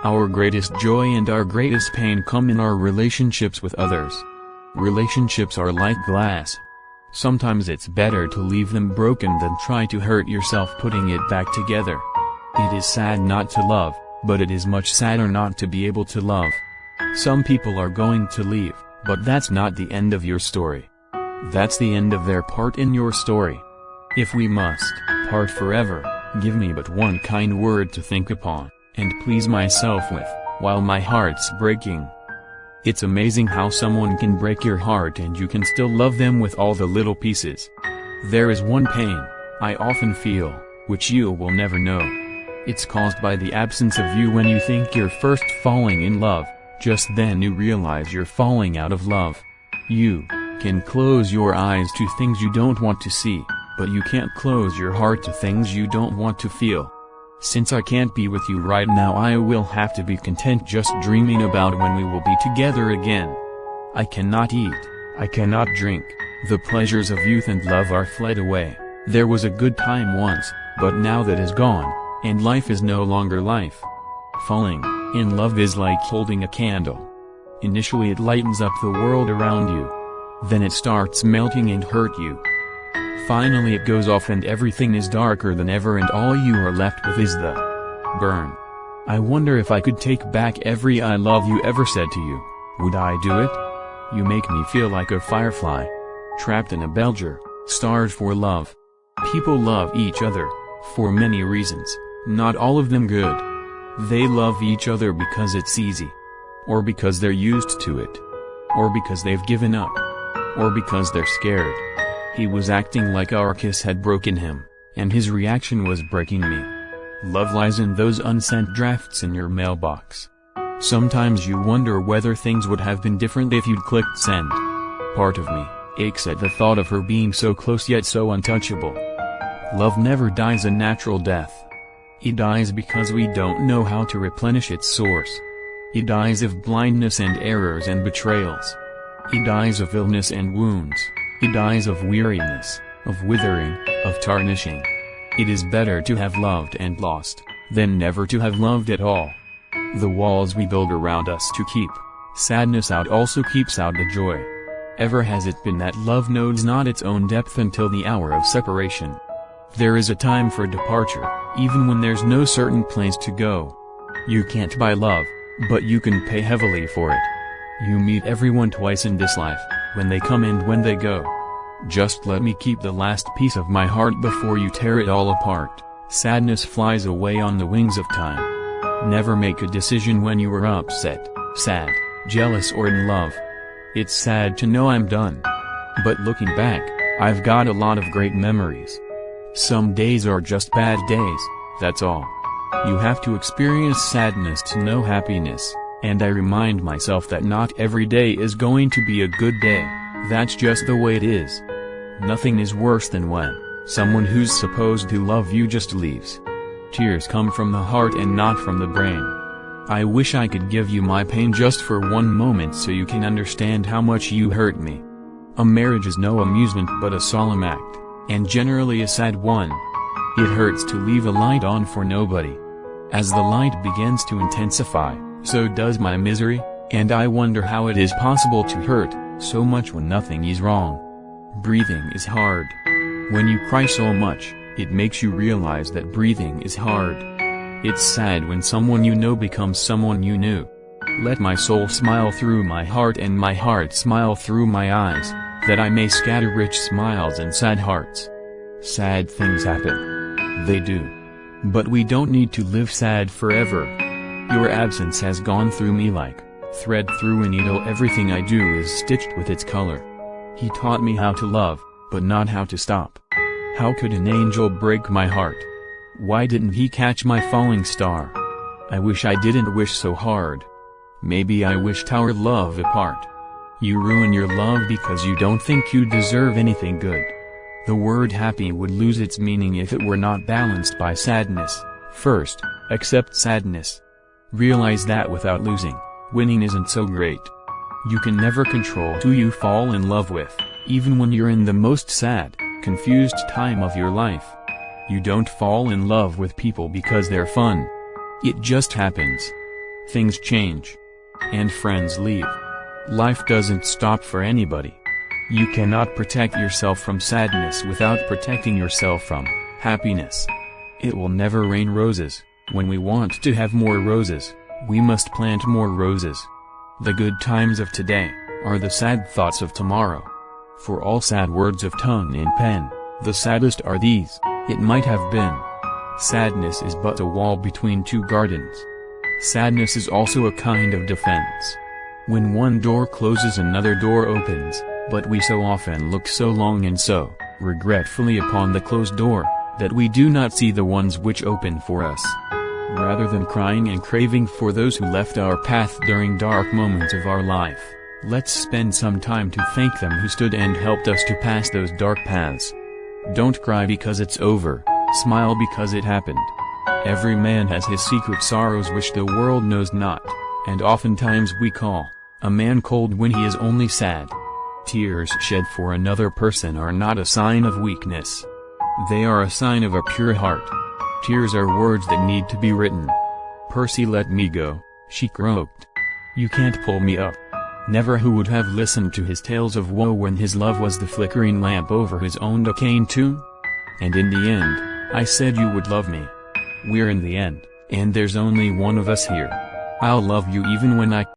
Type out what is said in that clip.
Our greatest joy and our greatest pain come in our relationships with others. Relationships are like glass. Sometimes it's better to leave them broken than try to hurt yourself putting it back together. It is sad not to love, but it is much sadder not to be able to love. Some people are going to leave, but that's not the end of your story. That's the end of their part in your story. If we must part forever, give me but one kind word to think upon, and please myself with, while my heart's breaking. It's amazing how someone can break your heart and you can still love them with all the little pieces. There is one pain I often feel, which you will never know. It's caused by the absence of you when you think you're first falling in love, just then you realize you're falling out of love. You can close your eyes to things you don't want to see, but you can't close your heart to things you don't want to feel. Since I can't be with you right now, I will have to be content just dreaming about when we will be together again. I cannot eat, I cannot drink, the pleasures of youth and love are fled away. There was a good time once, but now that is gone, and life is no longer life. Falling in love is like holding a candle. Initially it lightens up the world around you. Then it starts melting and hurt you. Finally it goes off and everything is darker than ever and all you are left with is the burn. I wonder if I could take back every I love you ever said to you. Would I do it? You make me feel like a firefly, trapped in a bell jar, starved for love. People love each other, for many reasons, not all of them good. They love each other because it's easy. Or because they're used to it. Or because they've given up. Or because they're scared. He was acting like our kiss had broken him, and his reaction was breaking me. Love lies in those unsent drafts in your mailbox. Sometimes you wonder whether things would have been different if you'd clicked send. Part of me aches at the thought of her being so close yet so untouchable. Love never dies a natural death. It dies because we don't know how to replenish its source. It dies of blindness and errors and betrayals. It dies of illness and wounds. It dies of weariness, of withering, of tarnishing. It is better to have loved and lost, than never to have loved at all. The walls we build around us to keep sadness out also keeps out the joy. Ever has it been that love knows not its own depth until the hour of separation. There is a time for departure, even when there's no certain place to go. You can't buy love, but you can pay heavily for it. You meet everyone twice in this life, when they come and when they go. Just let me keep the last piece of my heart before you tear it all apart. Sadness flies away on the wings of time. Never make a decision when you are upset, sad, jealous or in love. It's sad to know I'm done. But looking back, I've got a lot of great memories. Some days are just bad days, that's all. You have to experience sadness to know happiness, and I remind myself that not every day is going to be a good day. That's just the way it is. Nothing is worse than when someone who's supposed to love you just leaves. Tears come from the heart and not from the brain. I wish I could give you my pain just for one moment so you can understand how much you hurt me. A marriage is no amusement but a solemn act, and generally a sad one. It hurts to leave a light on for nobody. As the light begins to intensify, so does my misery, and I wonder how it is possible to hurt so much when nothing is wrong. Breathing is hard. When you cry so much, it makes you realize that breathing is hard. It's sad when someone you know becomes someone you knew. Let my soul smile through my heart and my heart smile through my eyes, that I may scatter rich smiles and sad hearts. Sad things happen. They do. But we don't need to live sad forever. Your absence has gone through me like thread through a needle. Everything I do is stitched with its color. He taught me how to love, but not how to stop. How could an angel break my heart? Why didn't he catch my falling star? I wish I didn't wish so hard. Maybe I wished our love apart. You ruin your love because you don't think you deserve anything good. The word happy would lose its meaning if it were not balanced by sadness. First, accept sadness. Realize that without losing, winning isn't so great. You can never control who you fall in love with, even when you're in the most sad, confused time of your life. You don't fall in love with people because they're fun. It just happens. things change. And friends leave. Life doesn't stop for anybody. You cannot protect yourself from sadness without protecting yourself from happiness. It will never rain roses. When we want to have more roses, we must plant more roses. The good times of today are the sad thoughts of tomorrow. For all sad words of tongue and pen, the saddest are these: it might have been. Sadness is but a wall between two gardens. Sadness is also a kind of defense. When one door closes, another door opens, but we so often look so long and so regretfully upon the closed door, that we do not see the ones which open for us. Rather than crying and craving for those who left our path during dark moments of our life, let's spend some time to thank them who stood and helped us to pass those dark paths. Don't cry because it's over, smile because it happened. Every man has his secret sorrows which the world knows not, and oftentimes we call a man cold when he is only sad. Tears shed for another person are not a sign of weakness. They are a sign of a pure heart. Tears are words that need to be written. "Percy, let me go," she croaked. "You can't pull me up." Never who would have listened to his tales of woe when his love was the flickering lamp over his own decaying tomb? And in the end, I said you would love me. We're in the end, and there's only one of us here. I'll love you even when I